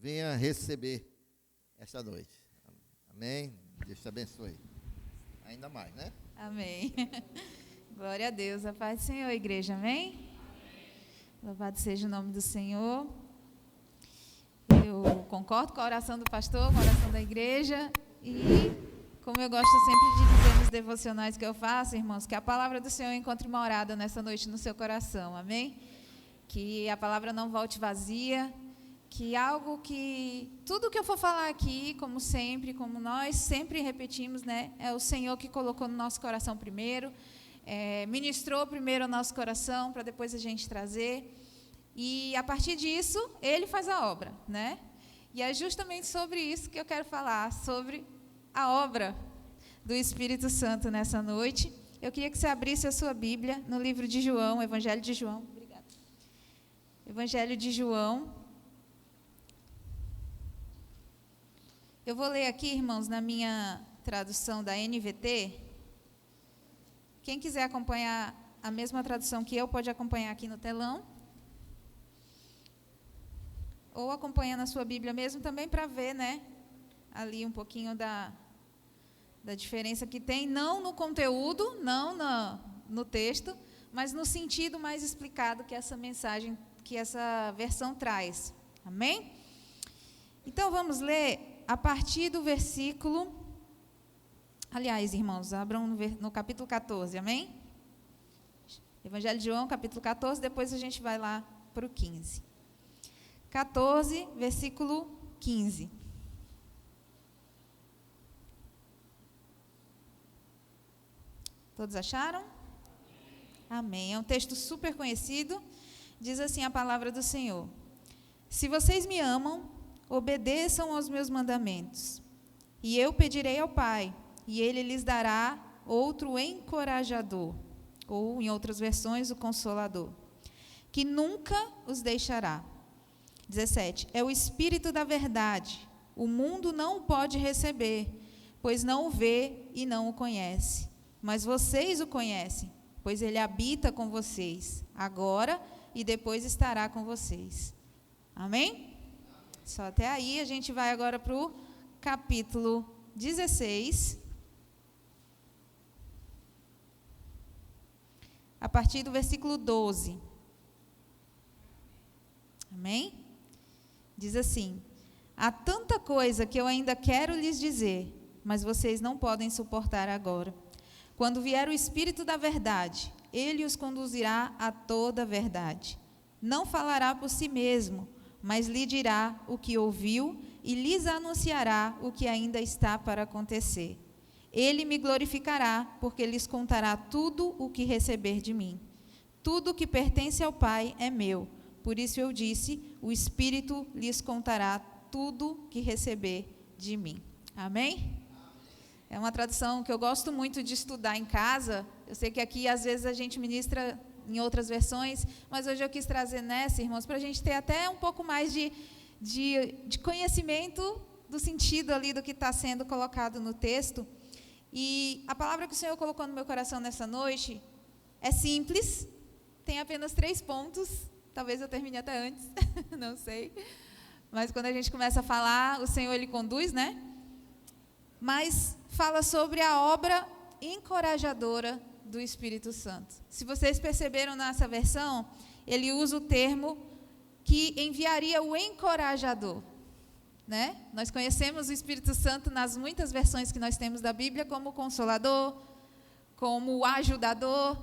venha receber esta noite. Amém? Deus te abençoe. Ainda mais, né? Amém. Glória a Deus. A paz do Senhor, igreja. Amém? Louvado seja o nome do Senhor. Eu concordo com a oração do pastor, com a oração da igreja. E, como eu gosto sempre de dizer nos devocionais que eu faço, irmãos, que a palavra do Senhor encontre morada nessa noite no seu coração. Amém? Que a palavra não volte vazia. Que tudo que eu for falar aqui, como sempre, como nós sempre repetimos, né, é o Senhor que colocou no nosso coração primeiro, ministrou primeiro o nosso coração, para depois a gente trazer, e a partir disso, Ele faz a obra, né? E é justamente sobre isso que eu quero falar, sobre a obra do Espírito Santo nessa noite. Eu queria que você abrisse a sua Bíblia no livro de João, Evangelho de João. Obrigada. Evangelho de João. Eu vou ler aqui, irmãos, na minha tradução da NVT. Quem quiser acompanhar a mesma tradução que eu, pode acompanhar aqui no telão. Ou acompanhar na sua Bíblia mesmo também para ver, né, ali um pouquinho da diferença que tem, não no conteúdo, não no texto, mas no sentido mais explicado que essa mensagem, que essa versão traz. Amém? Então, vamos ler a partir do versículo, aliás, irmãos, abram no capítulo 14, amém? Evangelho de João, capítulo 14, depois a gente vai lá para o 15. 14, versículo 15. Todos acharam? Amém. É um texto super conhecido. Diz assim a palavra do Senhor: Se vocês me amam, obedeçam aos meus mandamentos. E eu pedirei ao Pai, e Ele lhes dará outro encorajador, ou, em outras versões, o Consolador, que nunca os deixará. 17. É o Espírito da verdade. O mundo não o pode receber, pois não o vê e não o conhece. Mas vocês o conhecem, pois Ele habita com vocês, agora e depois estará com vocês. Amém? Só até aí. A gente vai agora para o capítulo 16, a partir do versículo 12. Amém? Diz assim: Há tanta coisa que eu ainda quero lhes dizer, mas vocês não podem suportar agora. Quando vier o Espírito da verdade, Ele os conduzirá a toda a verdade. Não falará por si mesmo, mas lhe dirá o que ouviu e lhes anunciará o que ainda está para acontecer. Ele me glorificará, porque lhes contará tudo o que receber de mim. Tudo o que pertence ao Pai é meu. Por isso eu disse, o Espírito lhes contará tudo que receber de mim. Amém? É uma tradução que eu gosto muito de estudar em casa. Eu sei que aqui, às vezes, a gente ministra em outras versões, mas hoje eu quis trazer nessa, irmãos, para a gente ter até um pouco mais de conhecimento do sentido ali do que está sendo colocado no texto. E a palavra que o Senhor colocou no meu coração nessa noite é simples, tem apenas 3 pontos, talvez eu termine até antes, não sei, mas quando a gente começa a falar, o Senhor, Ele conduz, né? Mas fala sobre a obra encorajadora do Espírito Santo. Se vocês perceberam nessa versão, ele usa o termo que enviaria o encorajador, né? Nós conhecemos o Espírito Santo nas muitas versões que nós temos da Bíblia como Consolador, como Ajudador,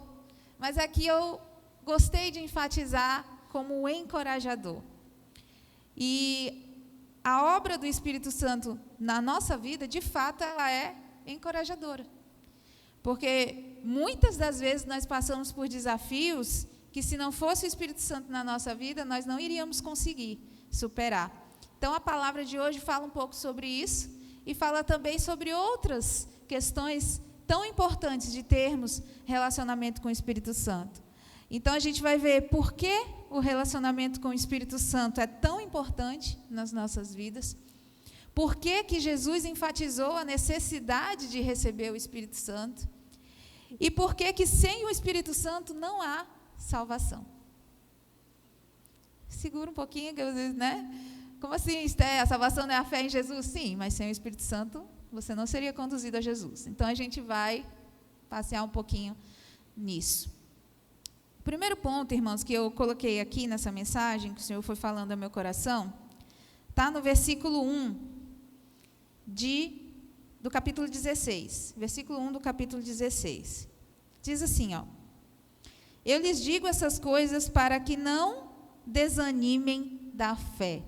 mas aqui eu gostei de enfatizar como o encorajador. E a obra do Espírito Santo na nossa vida, de fato, ela é encorajadora. Porque muitas das vezes nós passamos por desafios que, se não fosse o Espírito Santo na nossa vida, nós não iríamos conseguir superar. Então, a palavra de hoje fala um pouco sobre isso e fala também sobre outras questões tão importantes de termos relacionamento com o Espírito Santo. Então, a gente vai ver por que o relacionamento com o Espírito Santo é tão importante nas nossas vidas, por que Jesus enfatizou a necessidade de receber o Espírito Santo e por que sem o Espírito Santo não há salvação. Segura um pouquinho, né? Como assim, Esté? A salvação não é a fé em Jesus? Sim, mas sem o Espírito Santo, você não seria conduzido a Jesus. Então, a gente vai passear um pouquinho nisso. O primeiro ponto, irmãos, que eu coloquei aqui nessa mensagem, que o Senhor foi falando ao meu coração, está no versículo 1 do capítulo 16. Versículo 1 do capítulo 16. Diz assim, ó: eu lhes digo essas coisas para que não desanimem da fé.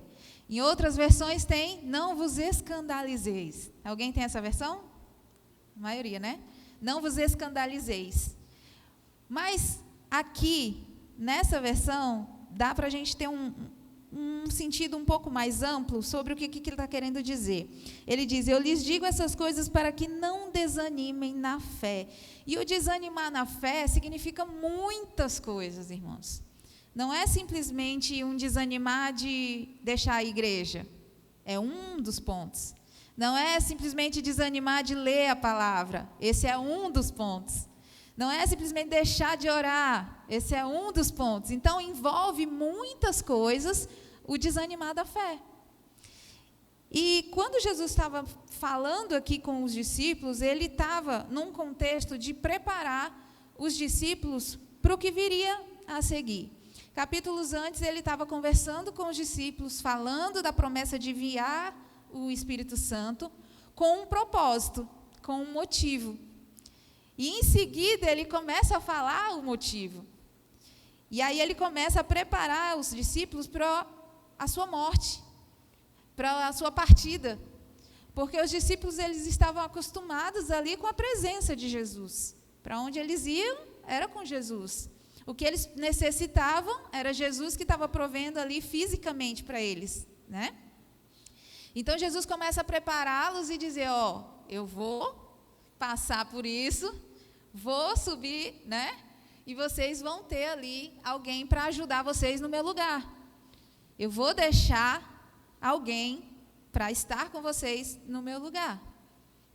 Em outras versões tem, não vos escandalizeis. Alguém tem essa versão? A maioria, né? Não vos escandalizeis. Mas aqui, nessa versão, dá para a gente ter um sentido um pouco mais amplo sobre o que ele está querendo dizer. Ele diz, eu lhes digo essas coisas para que não desanimem na fé. E o desanimar na fé significa muitas coisas, irmãos. Não é simplesmente um desanimar de deixar a igreja. É um dos pontos. Não é simplesmente desanimar de ler a palavra. Esse é um dos pontos. Não é simplesmente deixar de orar. Esse é um dos pontos. Então, envolve muitas coisas o desanimar da fé. E quando Jesus estava falando aqui com os discípulos, ele estava num contexto de preparar os discípulos para o que viria a seguir. Capítulos antes, ele estava conversando com os discípulos, falando da promessa de enviar o Espírito Santo com um propósito, com um motivo. E em seguida ele começa a falar o motivo. E aí ele começa a preparar os discípulos para a sua morte, para a sua partida. Porque os discípulos eles estavam acostumados ali com a presença de Jesus. Para onde eles iam, era com Jesus. O que eles necessitavam era Jesus que estava provendo ali fisicamente para eles, né? Então Jesus começa a prepará-los e dizer, ó, eu vou passar por isso, vou subir, né? E vocês vão ter ali alguém para ajudar vocês no meu lugar. Eu vou deixar alguém para estar com vocês no meu lugar.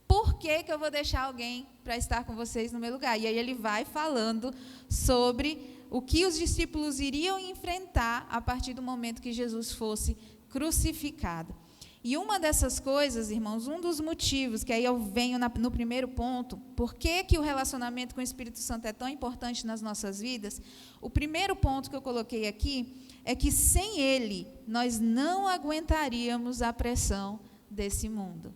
Por que eu vou deixar alguém para estar com vocês no meu lugar? E aí ele vai falando sobre o que os discípulos iriam enfrentar a partir do momento que Jesus fosse crucificado. E uma dessas coisas, irmãos, um dos motivos, que aí eu venho no primeiro ponto, por que o relacionamento com o Espírito Santo é tão importante nas nossas vidas? O primeiro ponto que eu coloquei aqui é que sem ele, nós não aguentaríamos a pressão desse mundo.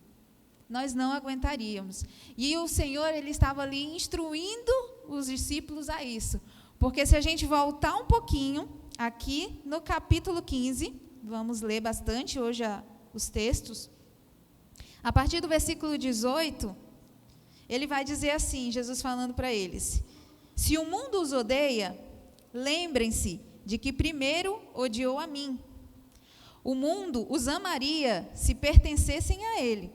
Nós não aguentaríamos. E o Senhor, ele estava ali instruindo os discípulos a isso. Porque se a gente voltar um pouquinho, aqui no capítulo 15, vamos ler bastante hoje os textos, a partir do versículo 18, ele vai dizer assim, Jesus falando para eles, se o mundo os odeia, lembrem-se de que primeiro odiou a mim. O mundo os amaria se pertencessem a ele,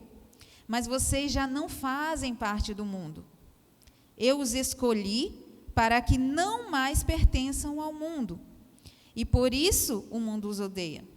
mas vocês já não fazem parte do mundo. Eu os escolhi para que não mais pertençam ao mundo, e por isso o mundo os odeia.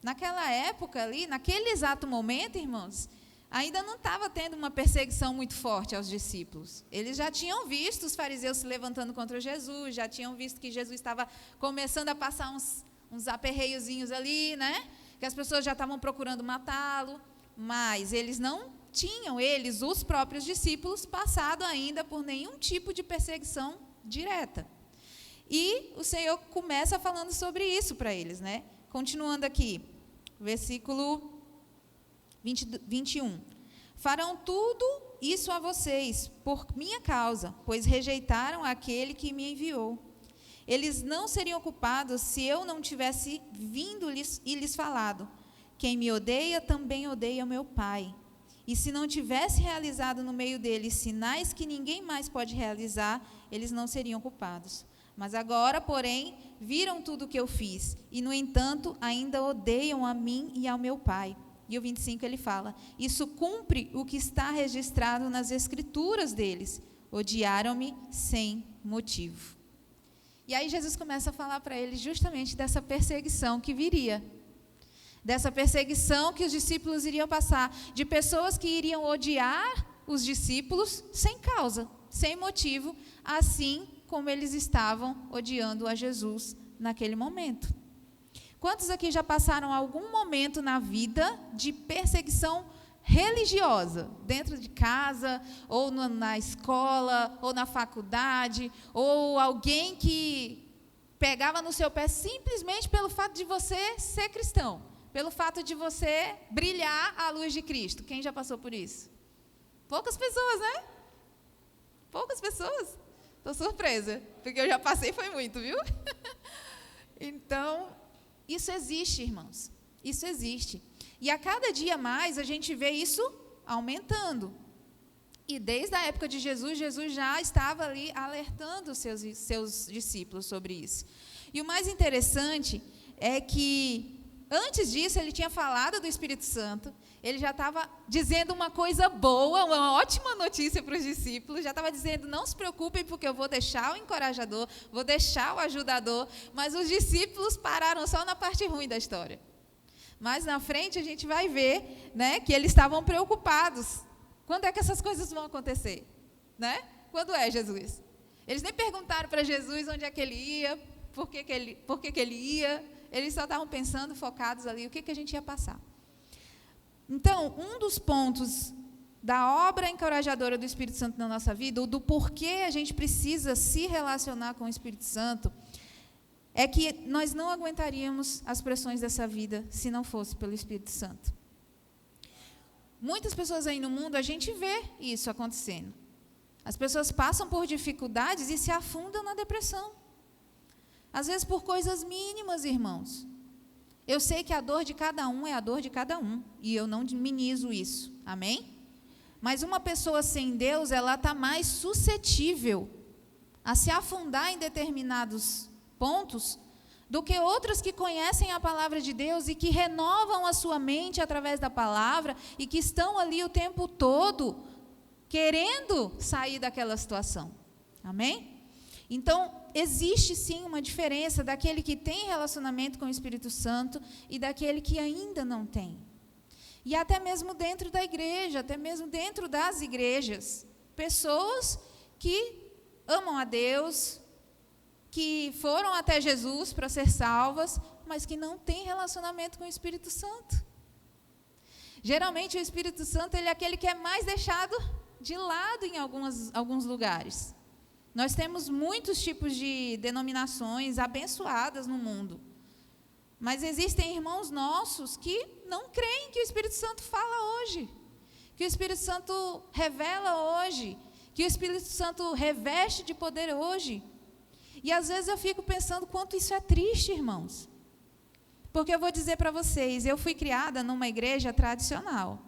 Naquela época ali, naquele exato momento, irmãos, ainda não estava tendo uma perseguição muito forte aos discípulos. Eles já tinham visto os fariseus se levantando contra Jesus, já tinham visto que Jesus estava começando a passar uns aperreiozinhos ali, né? Que as pessoas já estavam procurando matá-lo, mas eles não tinham, os próprios discípulos, passado ainda por nenhum tipo de perseguição direta. E o Senhor começa falando sobre isso para eles, né? Continuando aqui, versículo 21. Farão tudo isso a vocês, por minha causa, pois rejeitaram aquele que me enviou. Eles não seriam culpados se eu não tivesse vindo e lhes falado. Quem me odeia, também odeia meu Pai. E se não tivesse realizado no meio deles sinais que ninguém mais pode realizar, eles não seriam culpados. Mas agora, porém, viram tudo o que eu fiz, e, no entanto, ainda odeiam a mim e ao meu Pai. E o 25 ele fala, isso cumpre o que está registrado nas Escrituras deles, odiaram-me sem motivo. E aí Jesus começa a falar para eles justamente dessa perseguição que viria, dessa perseguição que os discípulos iriam passar, de pessoas que iriam odiar os discípulos sem causa, sem motivo, assim como eles estavam odiando a Jesus naquele momento. Quantos aqui já passaram algum momento na vida de perseguição religiosa? Dentro de casa, ou na escola, ou na faculdade, ou alguém que pegava no seu pé simplesmente pelo fato de você ser cristão, pelo fato de você brilhar à luz de Cristo. Quem já passou por isso? Poucas pessoas, né? Poucas pessoas. Estou surpresa, porque eu já passei, foi muito, viu? Então, isso existe, irmãos. Isso existe. E a cada dia mais a gente vê isso aumentando. E desde a época de Jesus, Jesus já estava ali alertando os seus discípulos sobre isso. E o mais interessante é que, antes disso, ele tinha falado do Espírito Santo, ele já estava dizendo uma coisa boa, uma ótima notícia para os discípulos, já estava dizendo, não se preocupem, porque eu vou deixar o encorajador, vou deixar o ajudador, mas os discípulos pararam só na parte ruim da história. Mas na frente a gente vai ver, né, que eles estavam preocupados. Quando é que essas coisas vão acontecer? Né? Quando é, Jesus? Eles nem perguntaram para Jesus onde é que ele ia, por que ele ia, eles só estavam pensando, focados ali, o que a gente ia passar. Então, um dos pontos da obra encorajadora do Espírito Santo na nossa vida, ou do porquê a gente precisa se relacionar com o Espírito Santo, é que nós não aguentaríamos as pressões dessa vida se não fosse pelo Espírito Santo. Muitas pessoas aí no mundo, a gente vê isso acontecendo. As pessoas passam por dificuldades e se afundam na depressão. Às vezes por coisas mínimas, irmãos. Eu sei que a dor de cada um é a dor de cada um, e eu não minimizo isso, amém? Mas uma pessoa sem Deus, ela está mais suscetível a se afundar em determinados pontos do que outras que conhecem a palavra de Deus e que renovam a sua mente através da palavra e que estão ali o tempo todo querendo sair daquela situação, amém? Então, existe sim uma diferença daquele que tem relacionamento com o Espírito Santo e daquele que ainda não tem. E até mesmo dentro da igreja, até mesmo dentro das igrejas, pessoas que amam a Deus, que foram até Jesus para ser salvas, mas que não têm relacionamento com o Espírito Santo. Geralmente o Espírito Santo ele é aquele que é mais deixado de lado em alguns lugares. Nós temos muitos tipos de denominações abençoadas no mundo. Mas existem irmãos nossos que não creem que o Espírito Santo fala hoje, que o Espírito Santo revela hoje, que o Espírito Santo reveste de poder hoje. E às vezes eu fico pensando quanto isso é triste, irmãos. Porque eu vou dizer para vocês, eu fui criada numa igreja tradicional,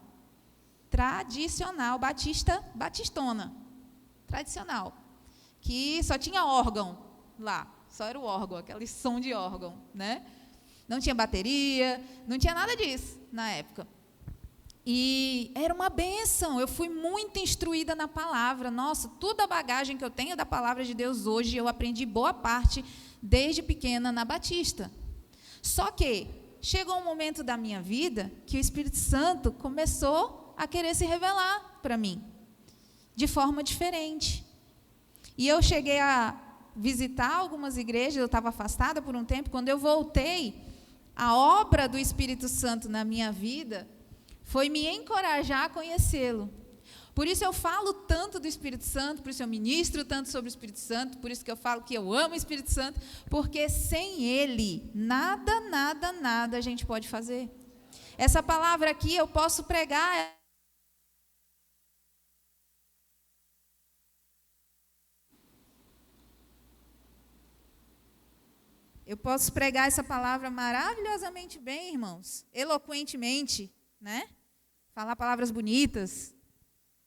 batistona, tradicional. Que só tinha órgão lá, só era o órgão, aquele som de órgão, né? Não tinha bateria, não tinha nada disso na época. E era uma bênção, eu fui muito instruída na palavra. Nossa, toda a bagagem que eu tenho da palavra de Deus hoje, eu aprendi boa parte desde pequena na Batista. Só que chegou um momento da minha vida que o Espírito Santo começou a querer se revelar para mim, de forma diferente. E eu cheguei a visitar algumas igrejas, eu estava afastada por um tempo. Quando eu voltei, a obra do Espírito Santo na minha vida foi me encorajar a conhecê-lo. Por isso eu falo tanto do Espírito Santo, por isso eu ministro tanto sobre o Espírito Santo, por isso que eu falo que eu amo o Espírito Santo, porque sem ele, nada a gente pode fazer. Essa palavra aqui eu posso pregar. Eu posso pregar essa palavra maravilhosamente bem, irmãos, eloquentemente, né? Falar palavras bonitas,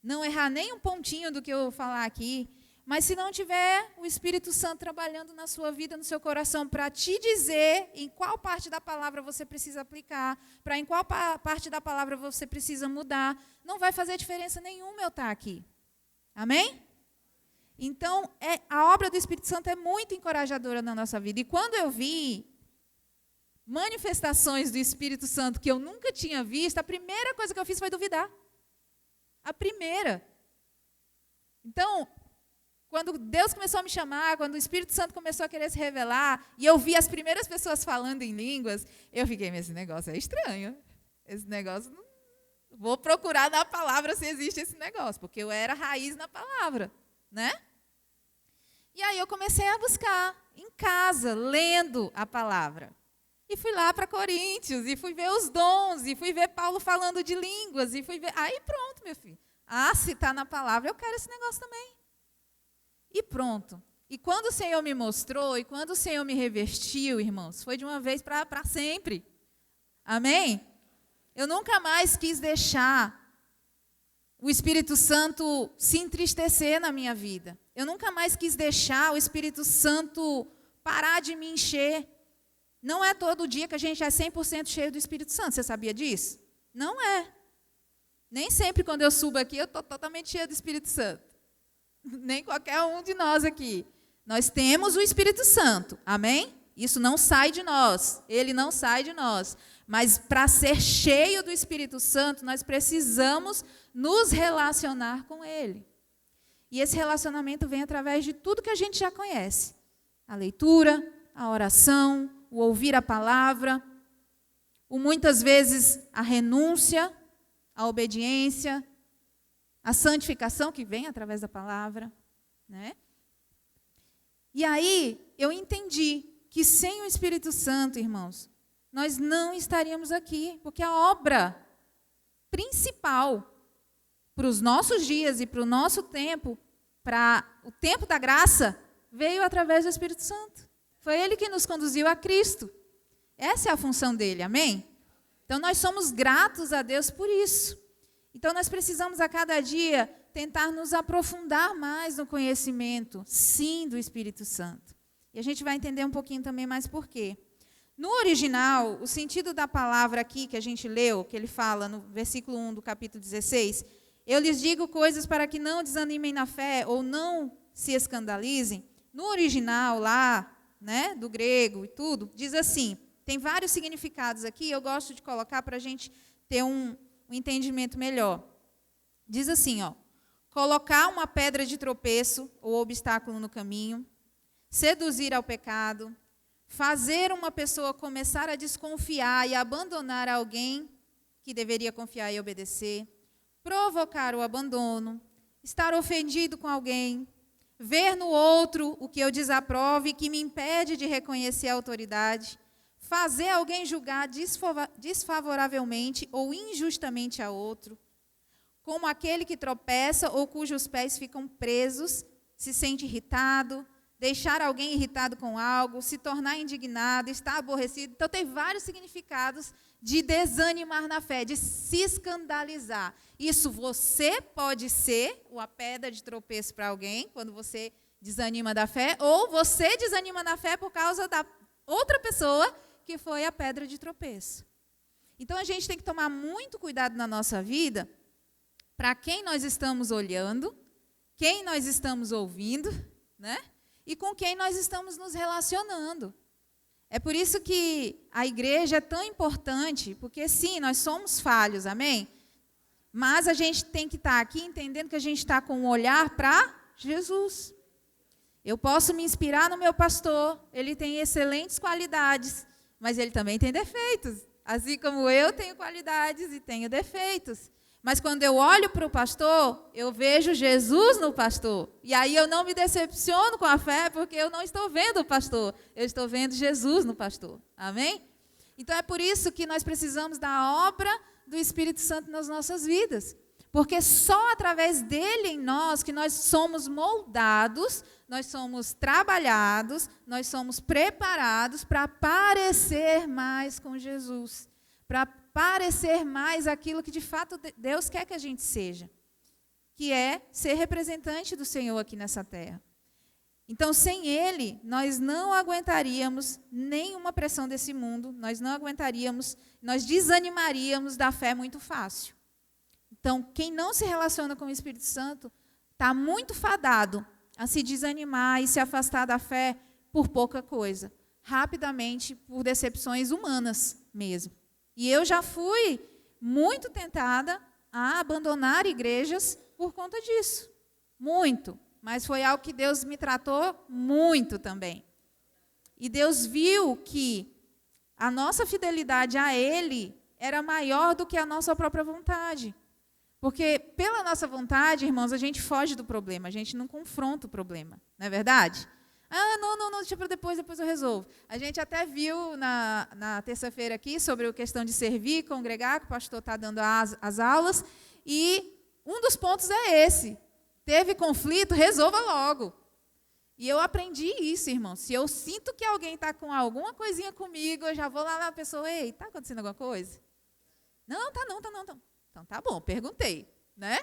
não errar nem um pontinho do que eu vou falar aqui, mas se não tiver o Espírito Santo trabalhando na sua vida, no seu coração, para te dizer em qual parte da palavra você precisa aplicar, para em qual parte da palavra você precisa mudar, não vai fazer diferença nenhuma eu estar aqui. Amém? Então, a obra do Espírito Santo é muito encorajadora na nossa vida. E quando eu vi manifestações do Espírito Santo que eu nunca tinha visto, a primeira coisa que eu fiz foi duvidar. A primeira. Então, quando Deus começou a me chamar, quando o Espírito Santo começou a querer se revelar, e eu vi as primeiras pessoas falando em línguas, eu fiquei, esse negócio é estranho. Esse negócio, vou procurar na palavra se existe esse negócio, porque eu era raiz na palavra, né? E aí eu comecei a buscar em casa, lendo a palavra. E fui lá para Coríntios, e fui ver os dons, e fui ver Paulo falando de línguas, e fui ver... Aí pronto, meu filho. Se está na palavra, eu quero esse negócio também. E pronto. E quando o Senhor me mostrou, e quando o Senhor me revestiu, irmãos, foi de uma vez para sempre. Amém? Eu nunca mais quis deixar o Espírito Santo se entristecer na minha vida. Eu nunca mais quis deixar o Espírito Santo parar de me encher. Não é todo dia que a gente é 100% cheio do Espírito Santo. Você sabia disso? Não é. Nem sempre quando eu subo aqui, eu estou totalmente cheia do Espírito Santo. Nem qualquer um de nós aqui. Nós temos o Espírito Santo. Amém? Isso não sai de nós. Ele não sai de nós. Mas para ser cheio do Espírito Santo, nós precisamos nos relacionar com Ele. E esse relacionamento vem através de tudo que a gente já conhece. A leitura, a oração, o ouvir a palavra, muitas vezes a renúncia, a obediência, a santificação que vem através da palavra, né? E aí eu entendi que sem o Espírito Santo, irmãos, nós não estaríamos aqui, porque a obra principal para os nossos dias e para o nosso tempo, para o tempo da graça, veio através do Espírito Santo. Foi Ele que nos conduziu a Cristo. Essa é a função dele, amém? Então, nós somos gratos a Deus por isso. Então, nós precisamos a cada dia tentar nos aprofundar mais no conhecimento, sim, do Espírito Santo. E a gente vai entender um pouquinho também mais por quê. No original, o sentido da palavra aqui que a gente leu, que ele fala no versículo 1 do capítulo 16, eu lhes digo coisas para que não desanimem na fé ou não se escandalizem. No original lá, né, do grego e tudo, diz assim, tem vários significados aqui, eu gosto de colocar para a gente ter um entendimento melhor. Diz assim, colocar uma pedra de tropeço ou obstáculo no caminho, seduzir ao pecado, fazer uma pessoa começar a desconfiar e abandonar alguém que deveria confiar e obedecer, provocar o abandono, estar ofendido com alguém, ver no outro o que eu desaprovo e que me impede de reconhecer a autoridade, fazer alguém julgar desfavoravelmente ou injustamente a outro, como aquele que tropeça ou cujos pés ficam presos, se sente irritado, deixar alguém irritado com algo, se tornar indignado, estar aborrecido. Então, tem vários significados de desanimar na fé, de se escandalizar. Isso você pode ser uma pedra de tropeço para alguém, quando você desanima da fé, ou você desanima na fé por causa da outra pessoa que foi a pedra de tropeço. Então, a gente tem que tomar muito cuidado na nossa vida para quem nós estamos olhando, quem nós estamos ouvindo, né? E com quem nós estamos nos relacionando. É por isso que a igreja é tão importante, porque sim, nós somos falhos, amém? Mas a gente tem que estar aqui entendendo que a gente está com um olhar para Jesus. Eu posso me inspirar no meu pastor, ele tem excelentes qualidades, mas ele também tem defeitos. Assim como eu tenho qualidades e tenho defeitos. Mas quando eu olho para o pastor, eu vejo Jesus no pastor. E aí eu não me decepciono com a fé, porque eu não estou vendo o pastor. Eu estou vendo Jesus no pastor. Amém? Então é por isso que nós precisamos da obra do Espírito Santo nas nossas vidas. Porque só através dele em nós que nós somos moldados, nós somos trabalhados, nós somos preparados para parecer mais com Jesus. Para parecer mais aquilo que de fato Deus quer que a gente seja, que é ser representante do Senhor aqui nessa terra. Então, sem Ele, nós não aguentaríamos nenhuma pressão desse mundo, nós não aguentaríamos, nós desanimaríamos da fé muito fácil. Então, quem não se relaciona com o Espírito Santo está muito fadado a se desanimar e se afastar da fé por pouca coisa, rapidamente por decepções humanas mesmo. E eu já fui muito tentada a abandonar igrejas por conta disso. Muito. mas foi algo que Deus me tratou muito também. E Deus viu que a nossa fidelidade a Ele era maior do que a nossa própria vontade. Porque pela nossa vontade, irmãos, a gente foge do problema, a gente não confronta o problema, não é verdade? Não, deixa para depois eu resolvo. A gente até viu na terça-feira aqui sobre a questão de servir, congregar, que o pastor está dando as aulas, e um dos pontos é esse. Teve conflito, resolva logo. E eu aprendi isso, irmão. Se eu sinto que alguém está com alguma coisinha comigo, eu já vou lá na pessoa, ei, está acontecendo alguma coisa? Não, tá não. Então, tá bom, perguntei, né?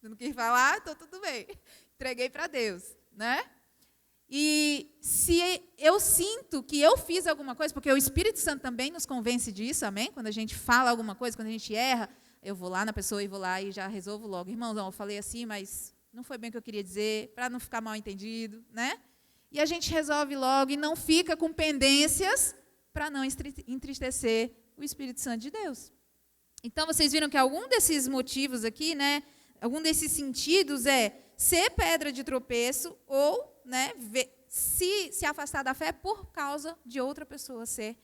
Você não quis falar, então tudo bem. Entreguei para Deus, né? E se eu sinto que eu fiz alguma coisa, porque o Espírito Santo também nos convence disso, amém? Quando a gente fala alguma coisa, quando a gente erra, eu vou lá na pessoa e vou lá e já resolvo logo. Irmãos, eu falei assim, mas não foi bem o que eu queria dizer, para não ficar mal entendido, né? E a gente resolve logo e não fica com pendências para não entristecer o Espírito Santo de Deus. Então, vocês viram que algum desses motivos aqui, né, algum desses sentidos é ser pedra de tropeço ou, né, se afastar da fé por causa de outra pessoa ser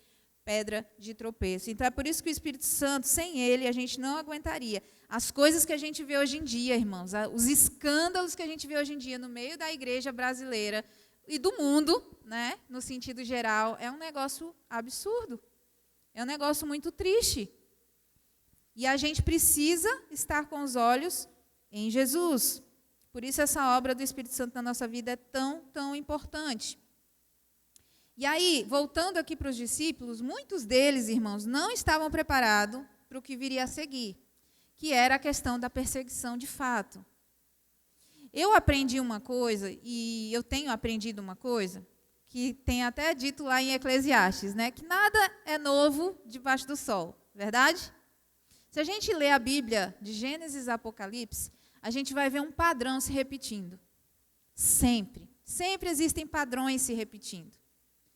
pedra de tropeço. Então, é por isso que o Espírito Santo, sem ele, a gente não aguentaria. As coisas que a gente vê hoje em dia, irmãos, os escândalos que a gente vê hoje em dia no meio da igreja brasileira e do mundo, né, no sentido geral, é um negócio absurdo. É um negócio muito triste. E a gente precisa estar com os olhos em Jesus. Por isso essa obra do Espírito Santo na nossa vida é tão, tão importante. E aí, voltando aqui para os discípulos, muitos deles, irmãos, não estavam preparados para o que viria a seguir, que era a questão da perseguição de fato. Eu aprendi uma coisa, e eu tenho aprendido uma coisa, que tem até dito lá em Eclesiastes, né, que nada é novo debaixo do sol, verdade? Se a gente ler a Bíblia de Gênesis a Apocalipse, a gente vai ver um padrão se repetindo. Sempre. Sempre existem padrões se repetindo.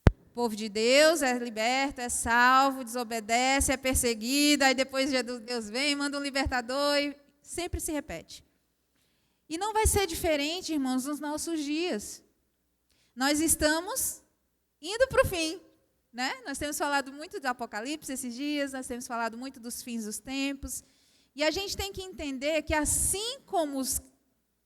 O povo de Deus é liberto, é salvo, desobedece, é perseguido, aí depois Deus vem, manda um libertador, e sempre se repete. E não vai ser diferente, irmãos, nos nossos dias. Nós estamos indo para o fim. Né? Nós temos falado muito do Apocalipse esses dias, nós temos falado muito dos fins dos tempos. E a gente tem que entender que assim como os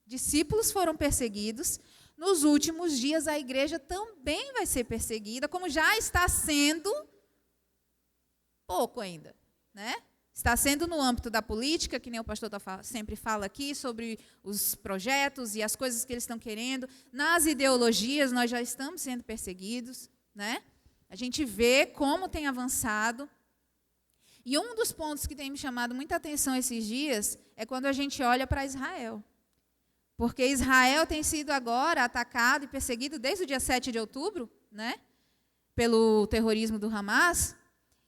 discípulos foram perseguidos, nos últimos dias a igreja também vai ser perseguida, como já está sendo pouco ainda. Né? Está sendo no âmbito da política, que nem o pastor sempre fala aqui, sobre os projetos e as coisas que eles estão querendo. Nas ideologias, nós já estamos sendo perseguidos, né? A gente vê como tem avançado. E um dos pontos que tem me chamado muita atenção esses dias é quando a gente olha para Israel. Porque Israel tem sido agora atacado e perseguido desde o dia 7 de outubro, né, pelo terrorismo do Hamas.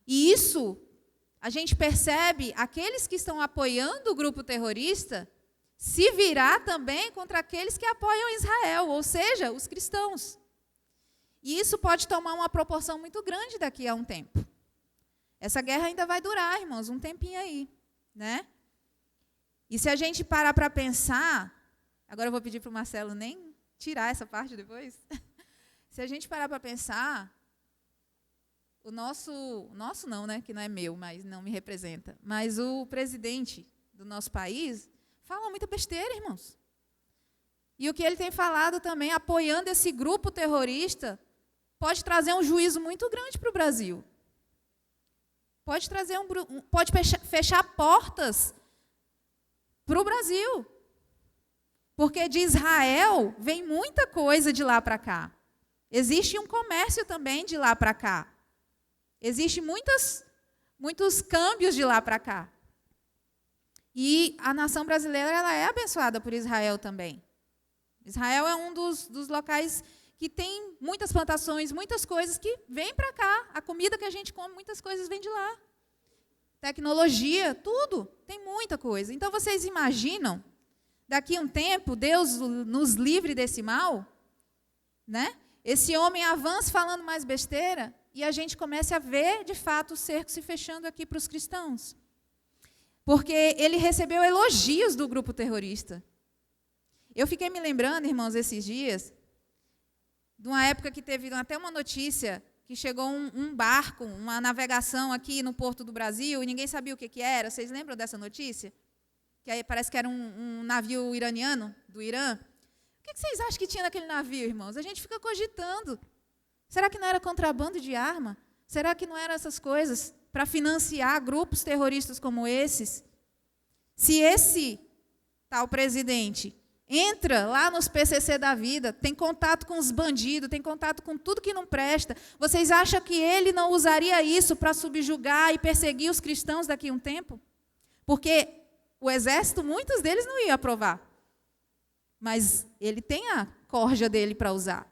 E isso, a gente percebe, aqueles que estão apoiando o grupo terrorista se virar também contra aqueles que apoiam Israel, ou seja, os cristãos. E isso pode tomar uma proporção muito grande daqui a um tempo. Essa guerra ainda vai durar, irmãos, um tempinho aí, né? E se a gente parar para pensar, agora eu vou pedir para o Marcelo nem tirar essa parte depois. Se a gente parar para pensar, o nosso não, né, que não é meu, mas não me representa, mas o presidente do nosso país fala muita besteira, irmãos. E o que ele tem falado também, apoiando esse grupo terrorista, pode trazer um juízo muito grande para o Brasil. Pode fechar portas para o Brasil. Porque de Israel vem muita coisa de lá para cá. Existe um comércio também de lá para cá. Existem muitos câmbios de lá para cá. E a nação brasileira ela é abençoada por Israel também. Israel é um dos locais que tem muitas plantações, muitas coisas que vêm para cá. A comida que a gente come, muitas coisas vêm de lá. Tecnologia, tudo. Tem muita coisa. Então, vocês imaginam, daqui a um tempo, Deus nos livre desse mal? Né? Esse homem avança falando mais besteira e a gente começa a ver, de fato, o cerco se fechando aqui para os cristãos. Porque ele recebeu elogios do grupo terrorista. Eu fiquei me lembrando, irmãos, esses dias, de uma época que teve até uma notícia que chegou um barco, uma navegação aqui no Porto do Brasil, e ninguém sabia o que era. Vocês lembram dessa notícia? Que aí parece que era um navio iraniano, do Irã. O que vocês acham que tinha naquele navio, irmãos? A gente fica cogitando. Será que não era contrabando de arma? Será que não eram essas coisas para financiar grupos terroristas como esses? Se esse tal presidente entra lá nos PCC da vida, tem contato com os bandidos, tem contato com tudo que não presta, vocês acham que ele não usaria isso para subjugar e perseguir os cristãos daqui a um tempo? Porque o exército, muitos deles não iam aprovar. Mas ele tem a corja dele para usar.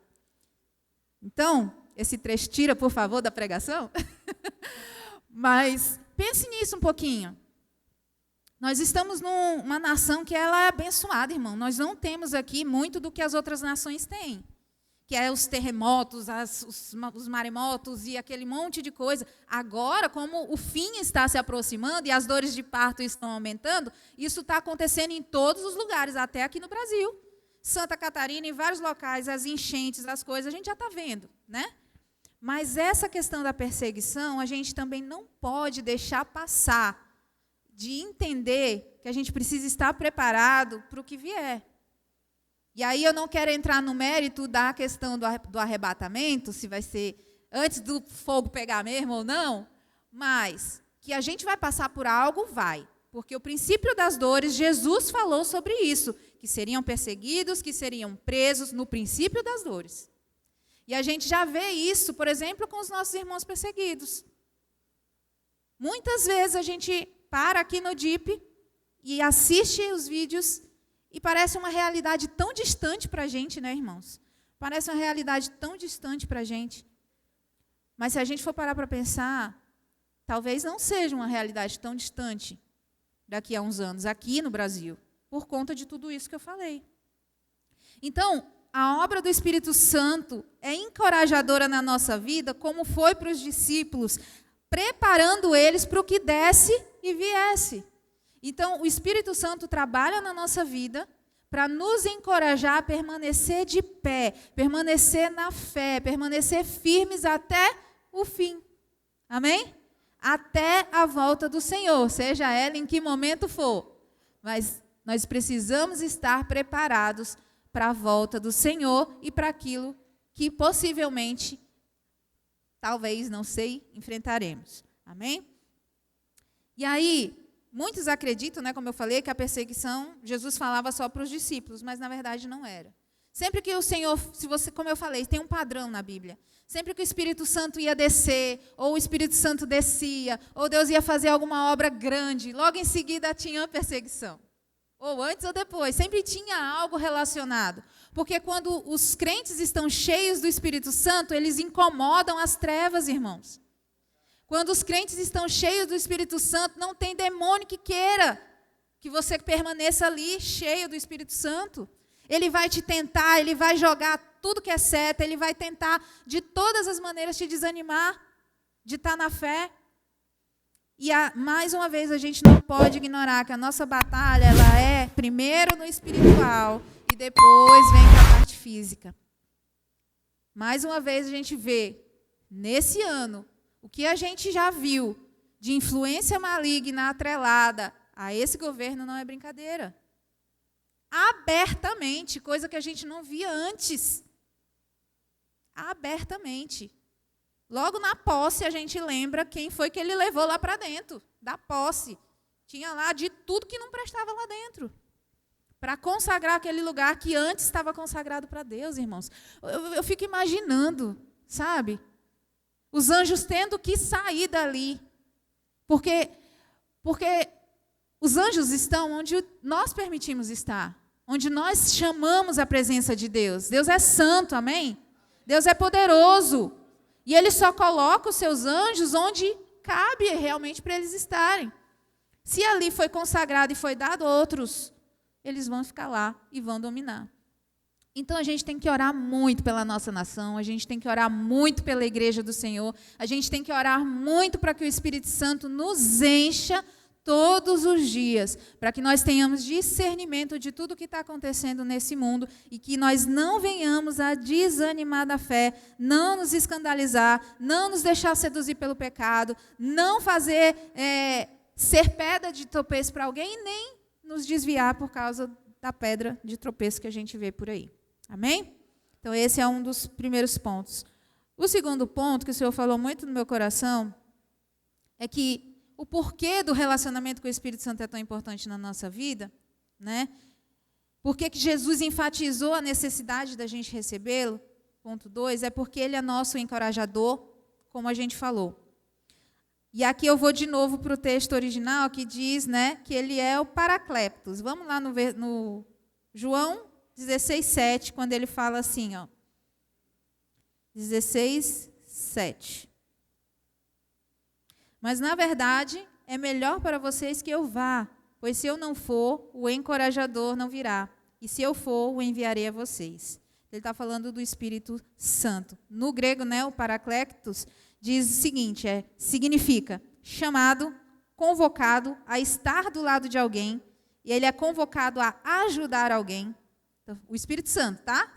Então, esse trecho tira, por favor, da pregação. Mas pense nisso um pouquinho. Nós estamos numa nação que ela é abençoada, irmão. Nós não temos aqui muito do que as outras nações têm. Que é os terremotos, os maremotos e aquele monte de coisa. Agora, como o fim está se aproximando e as dores de parto estão aumentando, isso está acontecendo em todos os lugares, até aqui no Brasil. Santa Catarina, em vários locais, as enchentes, as coisas, a gente já está vendo, né? Mas essa questão da perseguição, a gente também não pode deixar passar de entender que a gente precisa estar preparado para o que vier. E aí eu não quero entrar no mérito da questão do arrebatamento, se vai ser antes do fogo pegar mesmo ou não, mas que a gente vai passar por algo, vai. Porque o princípio das dores, Jesus falou sobre isso, que seriam perseguidos, que seriam presos no princípio das dores. E a gente já vê isso, por exemplo, com os nossos irmãos perseguidos. Muitas vezes a gente para aqui no DIP e assiste os vídeos e parece uma realidade tão distante para a gente, né, irmãos? Parece uma realidade tão distante para a gente. Mas se a gente for parar para pensar, talvez não seja uma realidade tão distante daqui a uns anos, aqui no Brasil, por conta de tudo isso que eu falei. Então, a obra do Espírito Santo é encorajadora na nossa vida, como foi para os discípulos, preparando eles para o que desse e viesse. Então, o Espírito Santo trabalha na nossa vida para nos encorajar a permanecer de pé, permanecer na fé, permanecer firmes até o fim. Amém? Até a volta do Senhor, seja ela em que momento for. Mas nós precisamos estar preparados para a volta do Senhor e para aquilo que possivelmente, talvez, não sei, enfrentaremos. Amém? E aí, muitos acreditam, né, como eu falei, que a perseguição, Jesus falava só para os discípulos, mas na verdade não era. Sempre que o Senhor, como eu falei, tem um padrão na Bíblia. Sempre que o Espírito Santo ia descer, ou o Espírito Santo descia, ou Deus ia fazer alguma obra grande, logo em seguida tinha a perseguição. Ou antes ou depois, sempre tinha algo relacionado. Porque quando os crentes estão cheios do Espírito Santo, eles incomodam as trevas, irmãos. Quando os crentes estão cheios do Espírito Santo, não tem demônio que queira que você permaneça ali cheio do Espírito Santo. Ele vai te tentar, ele vai jogar tudo que é seta, ele vai tentar de todas as maneiras te desanimar de estar na fé. E mais uma vez a gente não pode ignorar que a nossa batalha ela é primeiro no espiritual e depois vem para a parte física. Mais uma vez a gente vê nesse ano o que a gente já viu de influência maligna atrelada a esse governo não é brincadeira. Abertamente, coisa que a gente não via antes. Abertamente. Logo na posse, a gente lembra quem foi que ele levou lá para dentro, da posse. Tinha lá de tudo que não prestava lá dentro. Para consagrar aquele lugar que antes estava consagrado para Deus, irmãos. Eu fico imaginando, sabe? Os anjos tendo que sair dali. Porque os anjos estão onde nós permitimos estar. Onde nós chamamos a presença de Deus. Deus é santo, amém? Deus é poderoso. E Ele só coloca os seus anjos onde cabe realmente para eles estarem. Se ali foi consagrado e foi dado a outros, eles vão ficar lá e vão dominar. Então, a gente tem que orar muito pela nossa nação, a gente tem que orar muito pela igreja do Senhor, a gente tem que orar muito para que o Espírito Santo nos encha todos os dias, para que nós tenhamos discernimento de tudo que está acontecendo nesse mundo e que nós não venhamos a desanimar da fé, não nos escandalizar, não nos deixar seduzir pelo pecado, não fazer ser pedra de tropeço para alguém e nem nos desviar por causa da pedra de tropeço que a gente vê por aí. Amém? Então, esse é um dos primeiros pontos. O segundo ponto, que o Senhor falou muito no meu coração, é que o porquê do relacionamento com o Espírito Santo é tão importante na nossa vida, né? Por que Jesus enfatizou a necessidade da gente recebê-lo? Ponto 2, é porque ele é nosso encorajador, como a gente falou. E aqui eu vou de novo para o texto original, que diz, né, que ele é o Paracletos. Vamos lá no João 16:7, quando ele fala assim, ó. 16:7. Mas, na verdade, é melhor para vocês que eu vá, pois se eu não for, o encorajador não virá. E se eu for, o enviarei a vocês. Ele está falando do Espírito Santo. No grego, né, o Paracletos diz o seguinte, significa chamado, convocado a estar do lado de alguém, e ele é convocado a ajudar alguém. Então, o Espírito Santo, tá?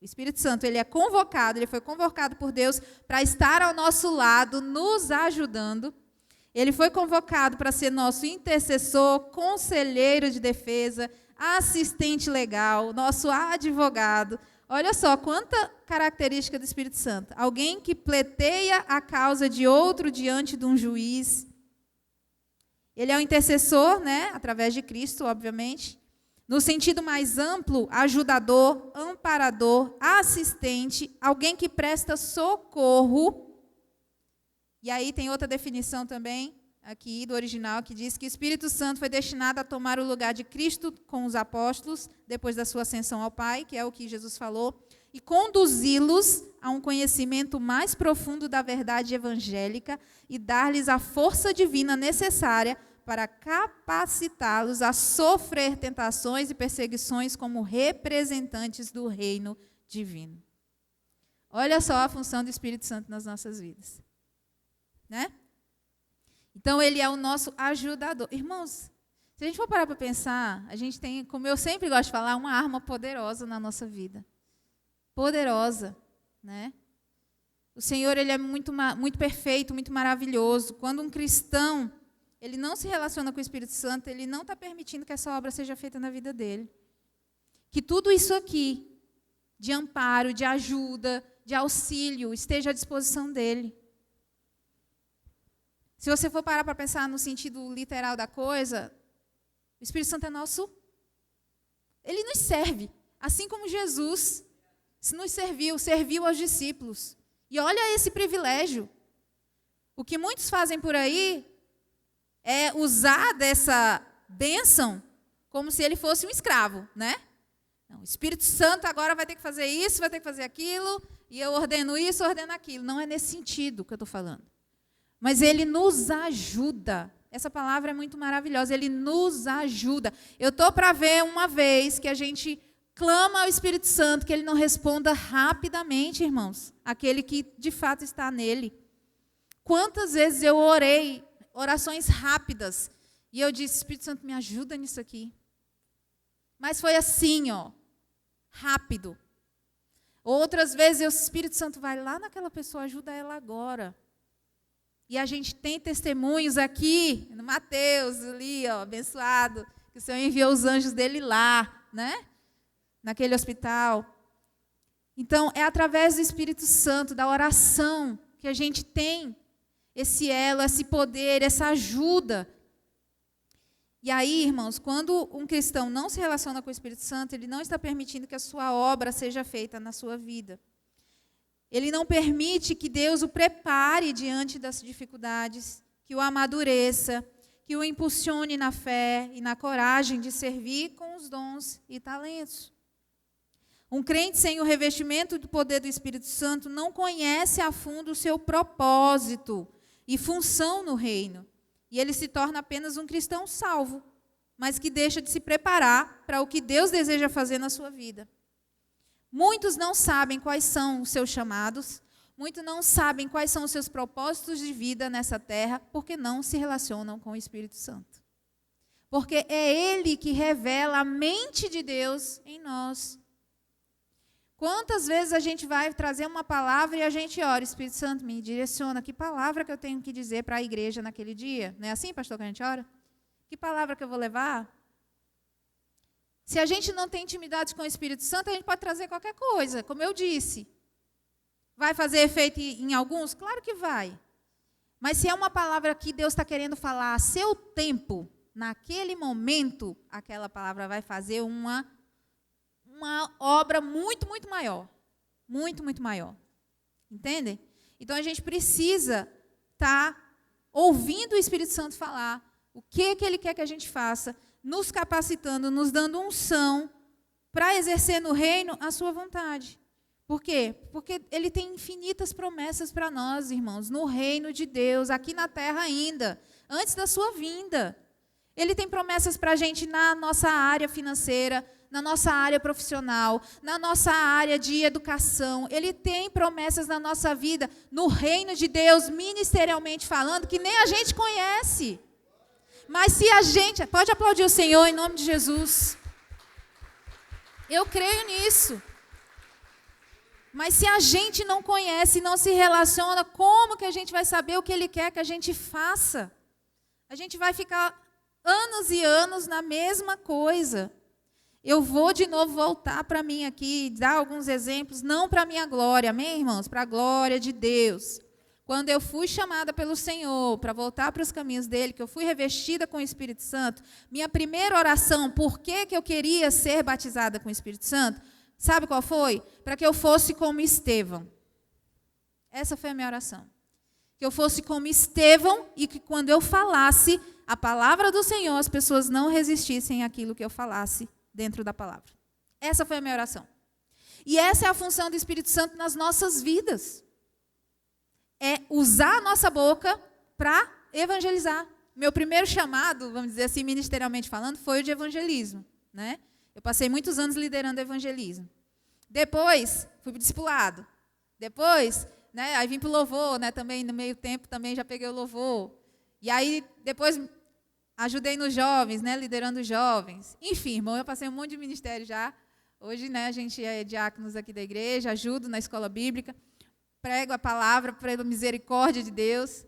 O Espírito Santo, ele é convocado, ele foi convocado por Deus para estar ao nosso lado, nos ajudando. Ele foi convocado para ser nosso intercessor, conselheiro de defesa, assistente legal, nosso advogado. Olha só, quanta característica do Espírito Santo. Alguém que pleiteia a causa de outro diante de um juiz. Ele é o intercessor, né, através de Cristo, obviamente. No sentido mais amplo, ajudador, amparador, assistente, alguém que presta socorro. E aí tem outra definição também, aqui do original, que diz que o Espírito Santo foi destinado a tomar o lugar de Cristo com os apóstolos, depois da sua ascensão ao Pai, que é o que Jesus falou, e conduzi-los a um conhecimento mais profundo da verdade evangélica e dar-lhes a força divina necessária para capacitá-los a sofrer tentações e perseguições como representantes do reino divino. Olha só a função do Espírito Santo nas nossas vidas. Né? Então, ele é o nosso ajudador. Irmãos, se a gente for parar para pensar, a gente tem, como eu sempre gosto de falar, uma arma poderosa na nossa vida. Poderosa, né? O Senhor, ele é muito perfeito, muito maravilhoso. Quando um cristão ele não se relaciona com o Espírito Santo, ele não está permitindo que essa obra seja feita na vida dele. Que tudo isso aqui, de amparo, de ajuda, de auxílio, esteja à disposição dele. Se você for parar para pensar no sentido literal da coisa, o Espírito Santo é nosso, ele nos serve, assim como Jesus nos serviu aos discípulos. E olha esse privilégio. O que muitos fazem por aí é usar dessa bênção como se ele fosse um escravo, né? Não, o Espírito Santo agora vai ter que fazer isso, vai ter que fazer aquilo, e eu ordeno isso, ordeno aquilo. Não é nesse sentido que eu estou falando. Mas ele nos ajuda. Essa palavra é muito maravilhosa, ele nos ajuda. Eu estou para ver uma vez que a gente clama ao Espírito Santo, que ele não responda rapidamente, irmãos, aquele que de fato está nele. Quantas vezes eu orei, orações rápidas, e eu disse, Espírito Santo, me ajuda nisso aqui. Mas foi assim, ó, rápido. Outras vezes, o Espírito Santo vai lá naquela pessoa, ajuda ela agora. E a gente tem testemunhos aqui, no Mateus, ali, ó, abençoado, que o Senhor enviou os anjos dele lá, né? Naquele hospital. Então, é através do Espírito Santo, da oração, que a gente tem esse elo, esse poder, essa ajuda. E aí, irmãos, quando um cristão não se relaciona com o Espírito Santo, ele não está permitindo que a sua obra seja feita na sua vida. Ele não permite que Deus o prepare diante das dificuldades, que o amadureça, que o impulsione na fé e na coragem de servir com os dons e talentos. Um crente sem o revestimento do poder do Espírito Santo não conhece a fundo o seu propósito e função no reino. E ele se torna apenas um cristão salvo, mas que deixa de se preparar para o que Deus deseja fazer na sua vida. Muitos não sabem quais são os seus chamados, Muitos não sabem quais são os seus propósitos de vida nessa terra porque não se relacionam com o Espírito Santo. Porque é Ele que revela a mente de Deus em nós. Quantas vezes a gente vai trazer uma palavra e a gente ora, Espírito Santo, me direciona, que palavra que eu tenho que dizer para a igreja naquele dia? Não é assim, pastor, que a gente ora? Que palavra que eu vou levar? Se a gente não tem intimidade com o Espírito Santo, a gente pode trazer qualquer coisa, como eu disse. Vai fazer efeito em alguns? Claro que vai. Mas se é uma palavra que Deus está querendo falar a seu tempo, naquele momento, aquela palavra vai fazer uma obra muito, muito maior. Muito, muito maior. Entendem? Então, a gente precisa estar ouvindo o Espírito Santo falar o que Ele quer que a gente faça, nos capacitando, nos dando unção para exercer no reino a sua vontade. Por quê? Porque Ele tem infinitas promessas para nós, irmãos, no reino de Deus, aqui na terra ainda, antes da sua vinda. Ele tem promessas para a gente na nossa área financeira, na nossa área profissional, na nossa área de educação. Ele tem promessas na nossa vida, no reino de Deus, ministerialmente falando, que nem a gente conhece. Mas se a gente... Pode aplaudir o Senhor em nome de Jesus. Eu creio nisso. Mas se a gente não conhece, não se relaciona, como que a gente vai saber o que Ele quer que a gente faça? A gente vai ficar anos e anos na mesma coisa. Eu vou de novo voltar para mim aqui, dar alguns exemplos, não para a minha glória, amém, irmãos? Para a glória de Deus. Quando eu fui chamada pelo Senhor para voltar para os caminhos dEle, que eu fui revestida com o Espírito Santo, minha primeira oração, por que eu queria ser batizada com o Espírito Santo, sabe qual foi? Para que eu fosse como Estevão. Essa foi a minha oração. Que eu fosse como Estevão e que quando eu falasse a palavra do Senhor, as pessoas não resistissem àquilo que eu falasse dentro da palavra. Essa foi a minha oração. E essa é a função do Espírito Santo nas nossas vidas. É usar a nossa boca para evangelizar. Meu primeiro chamado, vamos dizer assim, ministerialmente falando, foi o de evangelismo, né? Eu passei muitos anos liderando evangelismo. Depois, fui para o discipulado. Depois, né, aí vim para o louvor, né, também no meio tempo também já peguei o louvor. E aí, depois, ajudei nos jovens, né, liderando os jovens. Enfim, irmão, eu passei um monte de ministério já. Hoje, né, a gente é diáconos aqui da igreja, ajudo na escola bíblica, prego a palavra pela misericórdia de Deus.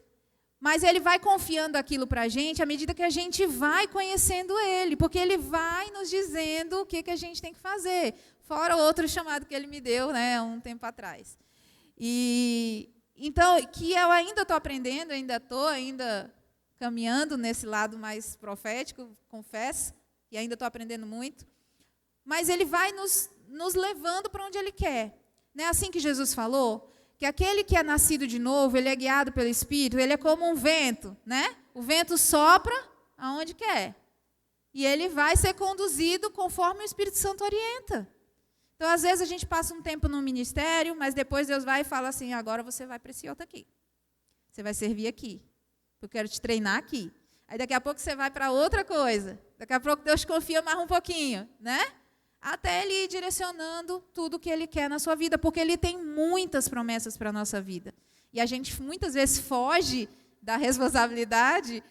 Mas Ele vai confiando aquilo para a gente à medida que a gente vai conhecendo Ele, porque Ele vai nos dizendo o que a gente tem que fazer, fora outro chamado que Ele me deu, né, um tempo atrás. E então, que eu ainda estou aprendendo, ainda caminhando nesse lado mais profético, confesso, e ainda estou aprendendo muito, mas Ele vai nos levando para onde Ele quer. Não é assim que Jesus falou? Que aquele que é nascido de novo, ele é guiado pelo Espírito, ele é como um vento, né? O vento sopra aonde quer. E ele vai ser conduzido conforme o Espírito Santo orienta. Então, às vezes, a gente passa um tempo no ministério, mas depois Deus vai e fala assim, agora você vai para esse outro aqui. Você vai servir aqui. Eu quero te treinar aqui. Aí, daqui a pouco, você vai para outra coisa. Daqui a pouco, Deus confia mais um pouquinho, né? Até Ele ir direcionando tudo o que Ele quer na sua vida, porque Ele tem muitas promessas para a nossa vida. E a gente, muitas vezes, foge da responsabilidade